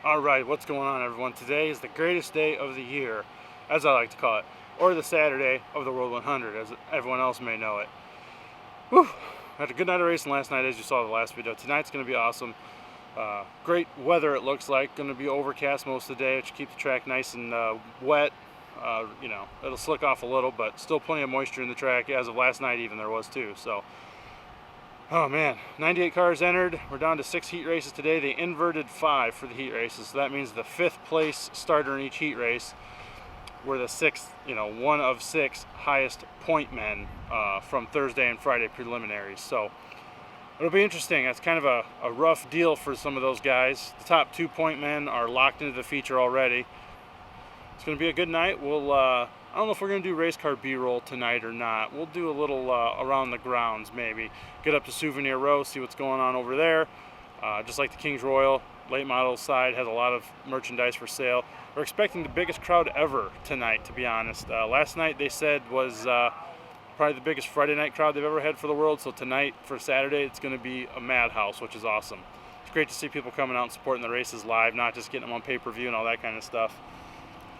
Alright, what's going on, everyone? Today is the greatest day of the year, as I like to call it, or the Saturday of the World 100, as everyone else may know it. Whew! Had a good night of racing last night, as you saw in the last video. Tonight's going to be awesome. Great weather, it looks like. Going to be overcast most of the day, which keeps the track nice and wet. You know, it'll slick off a little, but still plenty of moisture in the track. As of last night, even there was too. So, oh man, 98 cars entered. We're down to 6 heat races today. They inverted 5 for the heat races, so that means the 5th place starter in each heat race were the 6th, one of 6 highest point men from Thursday and Friday preliminaries. So it'll be interesting. It's kind of a rough deal for some of those guys. The top 2 point men are locked into the feature already. It's going to be a good night. I don't know if we're going to do race car B-roll tonight or not. We'll do a little around the grounds maybe. Get up to Souvenir Row, see what's going on over there. Just like the Kings Royal, late model side has a lot of merchandise for sale. We're expecting the biggest crowd ever tonight, to be honest. Last night they said was probably the biggest Friday night crowd they've ever had for the World. So tonight, for Saturday, it's going to be a madhouse, which is awesome. It's great to see people coming out and supporting the races live, not just getting them on pay-per-view and all that kind of stuff.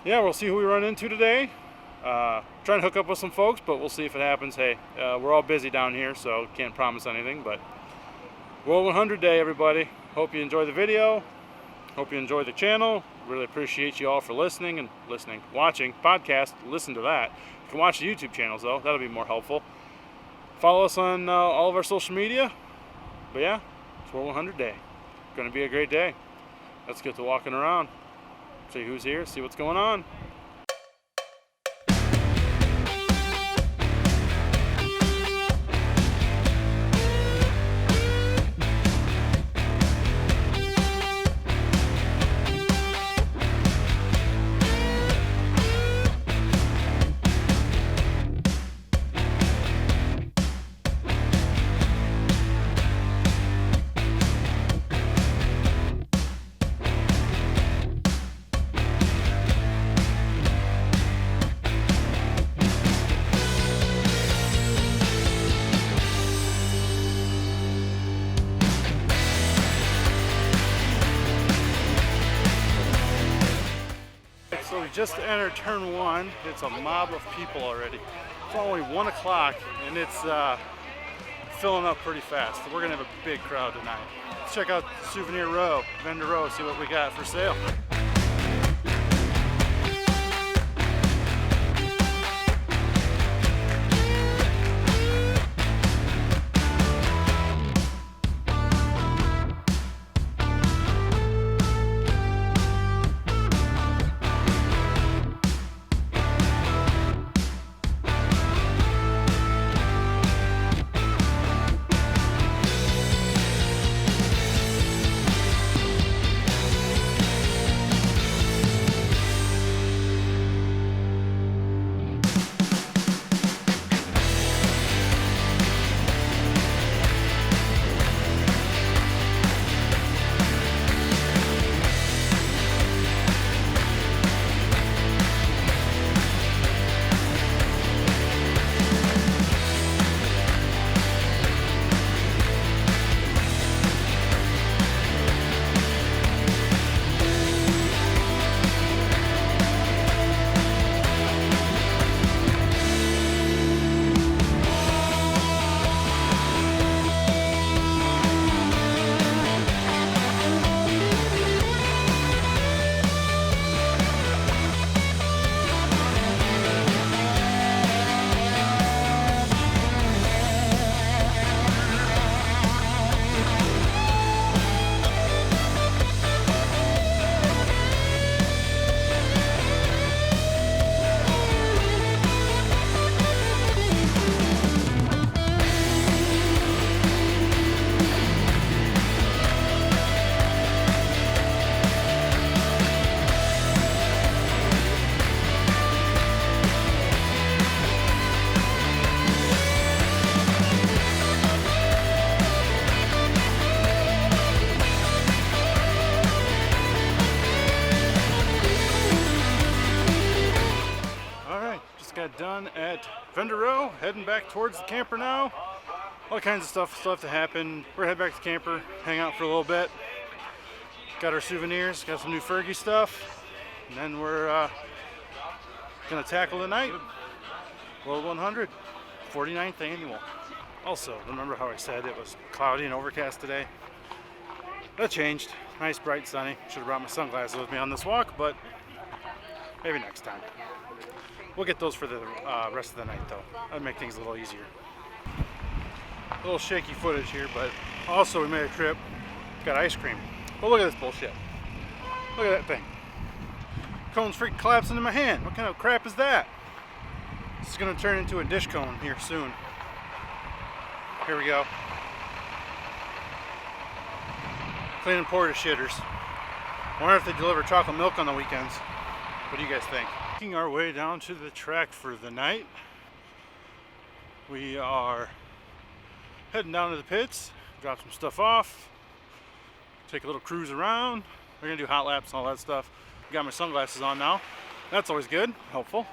Yeah, we'll see who we run into today. Trying to hook up with some folks, but we'll see if it happens. Hey, we're all busy down here, so can't promise anything, but World 100 Day, everybody. Hope you enjoy the video. Hope you enjoy the channel. Really appreciate you all for watching podcast. Listen to that. You can watch the YouTube channels though. That'll be more helpful. Follow us on all of our social media. But yeah, it's World 100 Day. Going to be a great day. Let's get to walking around. See who's here. See what's going on. So we just entered turn 1. It's a mob of people already. It's only 1 o'clock and it's filling up pretty fast. So we're gonna have a big crowd tonight. Let's check out Souvenir Row, Vendor Row, see what we got for sale. got done at Vendor Row, heading back towards the camper now. All kinds of stuff still have to happen. We're gonna head back to the camper, hang out for a little bit. Got our souvenirs, got some new Fergie stuff, and then we're gonna tackle the night. World 100, 49th annual. Also, remember how I said it was cloudy and overcast today? That changed. Nice, bright, sunny. Should have brought my sunglasses with me on this walk, but maybe next time. We'll get those for the rest of the night, though. That'd make things a little easier. A little shaky footage here, but also we made a trip. Got ice cream. But look at this bullshit. Look at that thing. Cone's freaking collapsing in my hand. What kind of crap is that? This is going to turn into a dish cone here soon. Here we go. Clean and porter shitters. I wonder if they deliver chocolate milk on the weekends. What do you guys think? Making our way down to the track for the night. We are heading down to the pits, drop some stuff off, take a little cruise around. We're gonna do hot laps and all that stuff. Got my sunglasses on now. That's always good, helpful.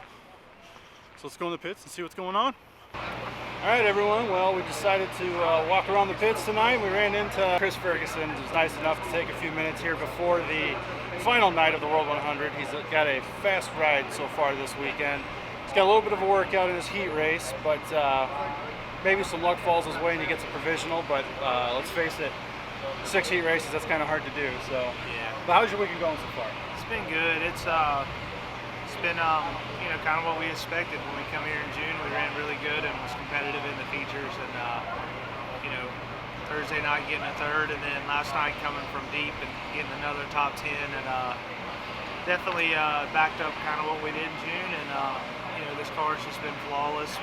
So let's go in the pits and see what's going on. All right, everyone. Well, we decided to walk around the pits tonight. We ran into Chris Ferguson, who's nice enough to take a few minutes here before the final night of the World 100. He's got a fast ride so far this weekend. He's got a little bit of a workout in his heat race, but maybe some luck falls his way and he gets a provisional. But let's face it, 6 heat races, that's kind of hard to do. So, yeah. But how's your weekend going so far? It's been good. It's been you know, kind of what we expected when we come here in June. We ran really good and was competitive in the features, and you know, Thursday night getting a third, and then last night coming from deep and getting another top 10, and definitely backed up kind of what we did in June. And you know, this car's just been flawless.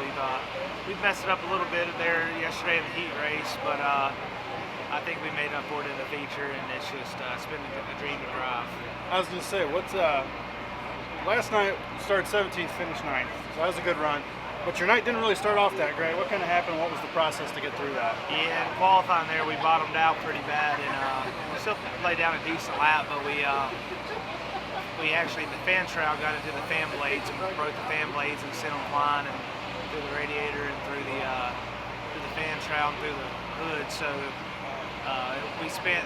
We've messed it up a little bit there yesterday in the heat race, but I think we made up for it in the feature, and it's just it's been a dream to drive. I was gonna say, what's last night started 17th, finished 9th, so that was a good run. But your night didn't really start off that great. What kind of happened? What was the process to get through that? Yeah, in qualifying there, we bottomed out pretty bad, and we still laid down a decent lap, but we actually, the fan shroud got into the fan blades, and we broke the fan blades and sent them flying and through the radiator and through the fan shroud and through the hood. So we spent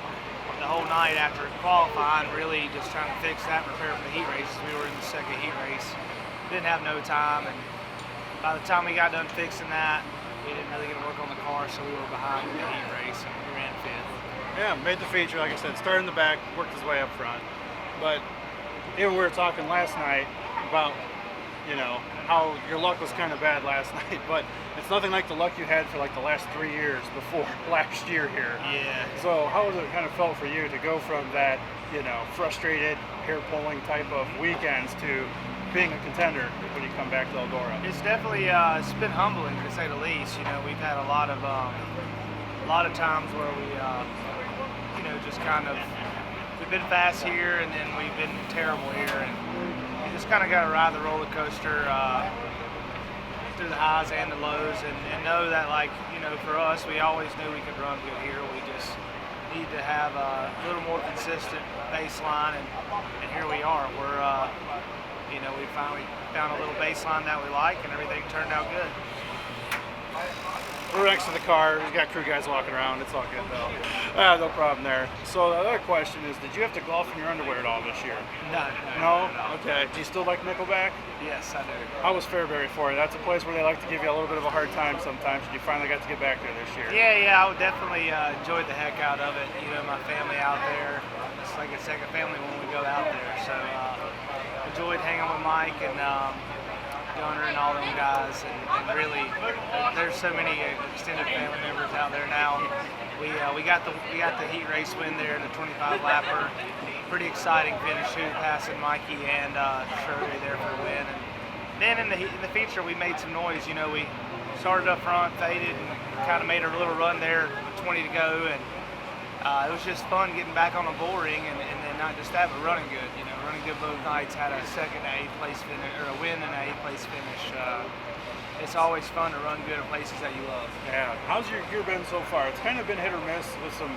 the whole night after qualifying really just trying to fix that and prepare for the heat races. We were in the second heat race. Didn't have no time, and by the time we got done fixing that, we didn't really get to work on the car, so we were behind in the heat race, and we ran 5th. Yeah, made the feature, like I said, started in the back, worked his way up front. But even we were talking last night about, you know, how your luck was kind of bad last night, but it's nothing like the luck you had for like the last 3 years before last year here. Yeah. So how was it kind of felt for you to go from that, you know, frustrated, hair-pulling type of weekends to being a contender when you come back to Eldora? It's definitely it's been humbling to say the least. You know, we've had a lot of times where we, you know, just kind of we've been fast here and then we've been terrible here, and you just kind of got to ride the roller coaster through the highs and the lows, and know that, like, you know, for us, we always knew we could run good here. We just need to have a little more consistent baseline, and here we are. We're, you know, we finally found a little baseline that we like, and everything turned out good. We're next to the car. We've got crew guys walking around. It's all good though. No problem there. So the other question is, did you have to golf in your underwear at all this year? No. Okay. Do you still like Nickelback? Yes, I do. How was Fairbury for you? That's a place where they like to give you a little bit of a hard time sometimes, and you finally got to get back there this year. Yeah, I would definitely enjoyed the heck out of it. You know, my family out there, it's like a second family when we go out there. So enjoyed hanging with Mike and Gunner and all them guys, and really, there's so many extended family members out there now. We got the heat race win there, the 25 lapper. Pretty exciting finish too, passing Mikey and Shirley there for the win. And then in the feature, we made some noise. You know, we started up front, faded, and kind of made a little run there, 20 to go, and it was just fun getting back on the bull ring, and then not just that, but running good. You know, running good both nights. Had a second to 8th place finish, or a win and an 8th place finish. It's always fun to run good at places that you love. Yeah. How's your gear been so far? It's kind of been hit or miss with some,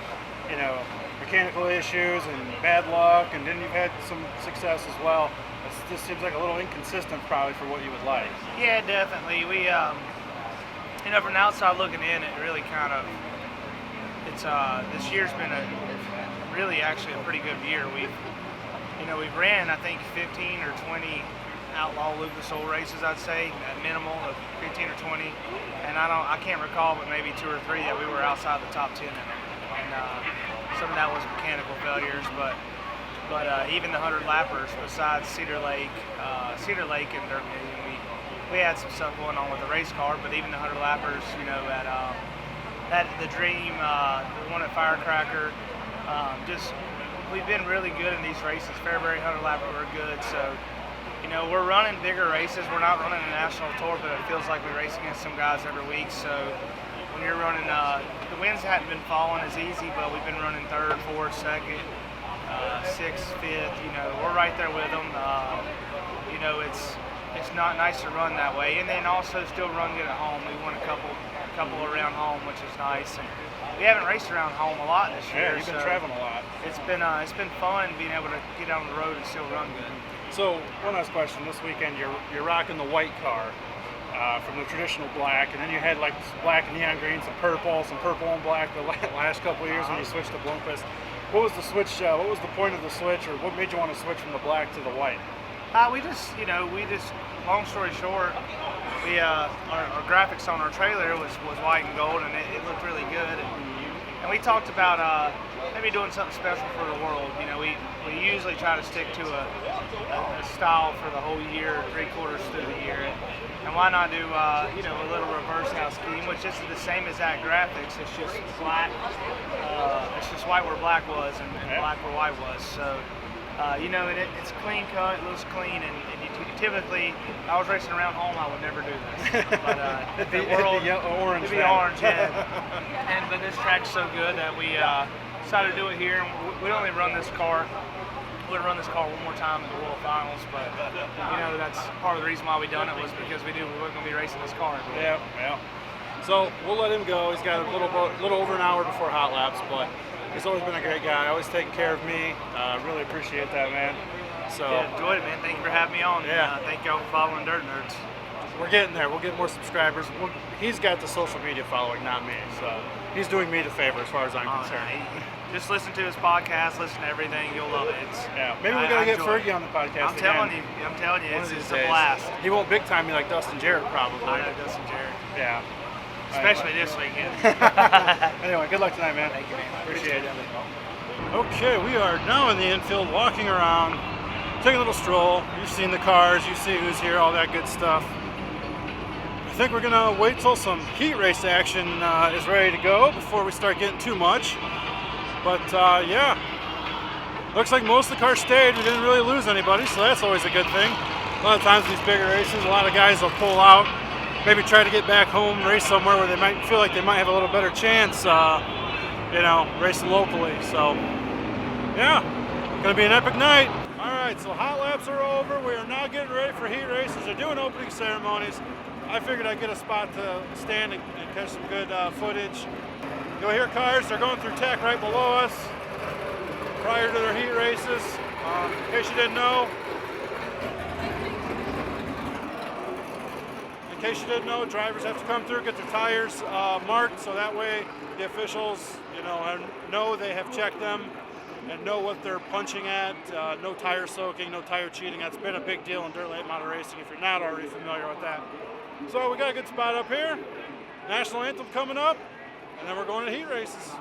you know, mechanical issues and bad luck, and then you've had some success as well. It just seems like a little inconsistent probably for what you would like. Yeah, definitely. We, you know, from the outside looking in, it really kind of, it's this year's been really actually a pretty good year. We've ran I think 15 or 20 outlaw Lucas Oil races, I'd say, at minimal of 15 or 20, and I can't recall, but maybe 2 or 3 that we were outside the top 10 in them. And some of that was mechanical failures, but even the 100 lappers besides Cedar Lake and Dirt Million, we had some stuff going on with the race car, but even the 100 lappers, at the Dream, the one at Firecracker, we've been really good in these races. Fairbury 100 lapper were good, so we're running bigger races. We're not running a national tour, but it feels like we race against some guys every week. So when you're running, the wins hadn't been falling as easy, but we've been running 3rd, 4th, 2nd, 6th, 5th. We're right there with them. It's not nice to run that way, and then also still run good at home. We won a couple around home, which is nice. And we haven't raced around home a lot this year. Yeah, you've been traveling a lot. It's been fun being able to get on the road and still run good. So one last question: this weekend you're rocking the white car from the traditional black, and then you had like black and neon green, some purple and black the last couple of years when you switched to Bloomquist. What was the switch? What was the point of the switch, or what made you want to switch from the black to the white? We just long story short, our graphics on our trailer was white and gold, and it looked really good. And we talked about maybe doing something special for the world. We usually try to stick to a style for the whole year, 3/4 through the year. And why not do a little reverse house scheme, which is the same as that graphics. It's just black. It's just white where black was, and black where white was. So. It's clean cut, it looks clean, and you typically, if I was racing around home, I would never do this. But it'd be orange. It'd be orange, yeah. But this track's so good that we decided to do it here. We'd only run this car. We'd run this car one more time in the World Finals, but that's part of the reason why we done it was because we knew we weren't going to be racing this car. Yeah. So we'll let him go. He's got a little over an hour before hot laps, but. He's always been a great guy, always taking care of me. Really appreciate that, man. So yeah, enjoyed it, man. Thank you for having me on. Yeah. Thank y'all for following Dirt Nerds. We're getting there. We'll get more subscribers. He's got the social media following, not me. So he's doing me the favor as far as I'm concerned. Just listen to his podcast, listen to everything. You'll love it. Maybe we're going to get Fergie on the podcast I'm telling you, it's a blast. He won't big time me like Dustin Jarrett, probably. I know Dustin Jarrett. Yeah. Especially this weekend. Anyway, good luck tonight, man. Thank you, man. Appreciate it. Okay, we are now in the infield, walking around, taking a little stroll. You've seen the cars, you see who's here, all that good stuff. I think we're gonna wait till some heat race action is ready to go before we start getting too much. But yeah, looks like most of the cars stayed. We didn't really lose anybody, so that's always a good thing. A lot of times these bigger races, a lot of guys will pull out. Maybe try to get back home, race somewhere where they might feel like they might have a little better chance, racing locally. So, yeah, gonna be an epic night. All right, so hot laps are over. We are now getting ready for heat races. They're doing opening ceremonies. I figured I'd get a spot to stand and catch some good footage. You'll hear cars. They're going through tech right below us prior to their heat races. In case you didn't know, drivers have to come through, get their tires marked, so that way the officials, know they have checked them and know what they're punching at. No tire soaking, no tire cheating. That's been a big deal in dirt late model racing if you're not already familiar with that. So we got a good spot up here. National anthem coming up, and then we're going to heat races.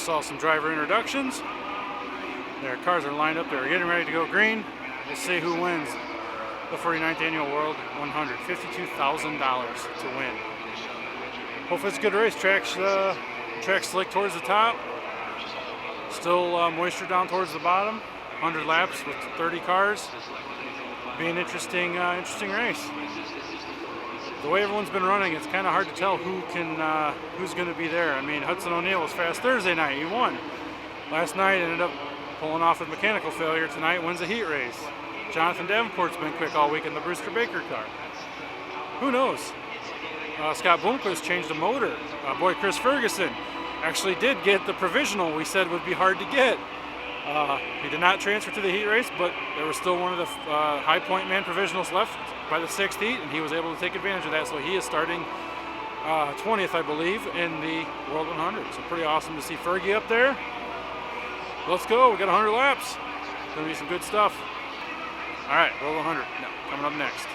saw some driver introductions. Their cars are lined up. They're getting ready to go green. We'll see who wins the 49th Annual World 100. $52,000 to win. Hopefully it's a good race. Track's slick towards the top. Still moisture down towards the bottom. 100 laps with 30 cars. Be an interesting race. The way everyone's been running, it's kind of hard to tell who's going to be there. I mean, Hudson O'Neal was fast Thursday night. He won. Last night ended up pulling off with mechanical failure. Tonight wins a heat race. Jonathan Davenport's been quick all week in the Brewster Baker car. Who knows? Scott Bloomquist changed the motor. Boy, Chris Ferguson actually did get the provisional we said would be hard to get. He did not transfer to the heat race, but there was still one of the high point man provisionals left by the 6th heat, and he was able to take advantage of that. So he is starting 20th, I believe, in the World 100. So pretty awesome to see Fergie up there. Let's go. We got 100 laps. Gonna be some good stuff. All right, World 100 coming up next.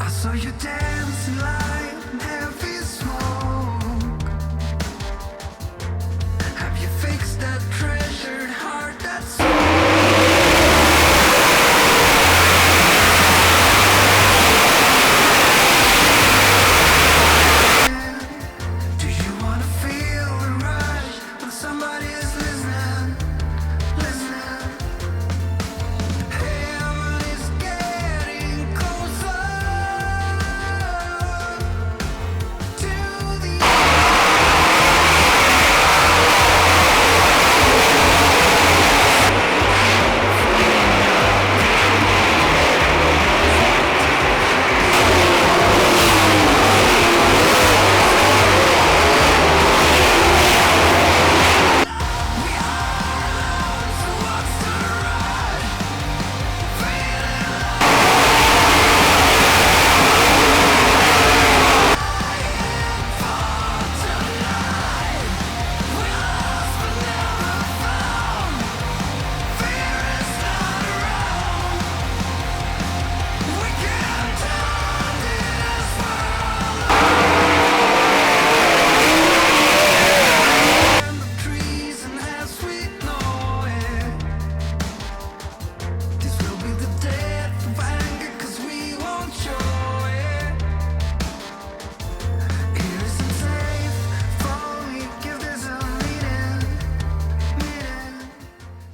So you dancing like heavy smoke. Have you fixed that treasured heart that's do you wanna feel the rush when somebody is listening? Heaven is getting closer.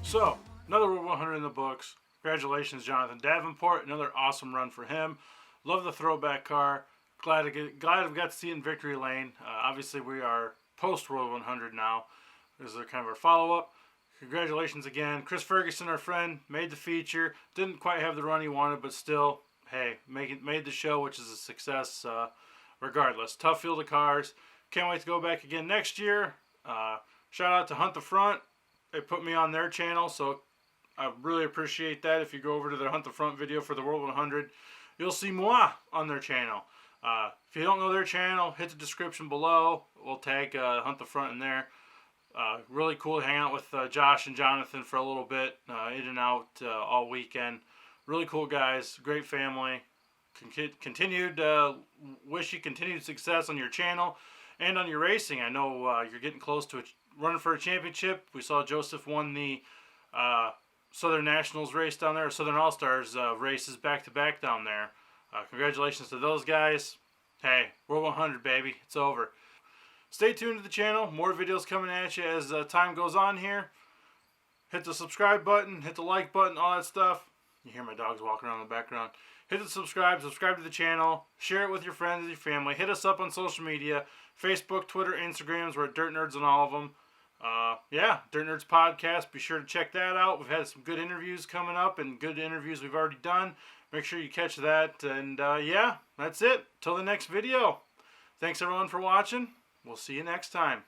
So, another World 100 in the books. Congratulations, Jonathan Davenport. Another awesome run for him. Love the throwback car. Glad I've got to see it in victory lane. Obviously, we are post World 100 now. This is kind of our follow-up. Congratulations again. Chris Ferguson, our friend, made the feature. Didn't quite have the run he wanted, but still, hey, made the show, which is a success regardless. Tough field of cars. Can't wait to go back again next year. Shout out to Hunt the Front. They put me on their channel, so I really appreciate that. If you go over to their Hunt the Front video for the World 100, you'll see moi on their channel. If you don't know their channel, hit the description below. We'll tag Hunt the Front in there. Really cool to hang out with Josh and Jonathan for a little bit, in and out all weekend. Really cool guys, great family. Wish you continued success on your channel and on your racing. I know you're getting close to running for a championship. We saw Joseph won the Southern Nationals race down there, Southern All-Stars races back-to-back down there. Congratulations to those guys. Hey, World 100, baby. It's over. Stay tuned to the channel. More videos coming at you as time goes on here. Hit the subscribe button, hit the like button, all that stuff. You hear my dogs walking around in the background. Hit the subscribe to the channel. Share it with your friends and your family. Hit us up on social media. Facebook, Twitter, Instagrams. We're at Dirt Nerds on all of them. Yeah, Dirt Nerds Podcast. Be sure to check that out. We've had some good interviews coming up and good interviews we've already done. Make sure you catch that. And yeah, that's it. Till the next video. Thanks everyone for watching. We'll see you next time.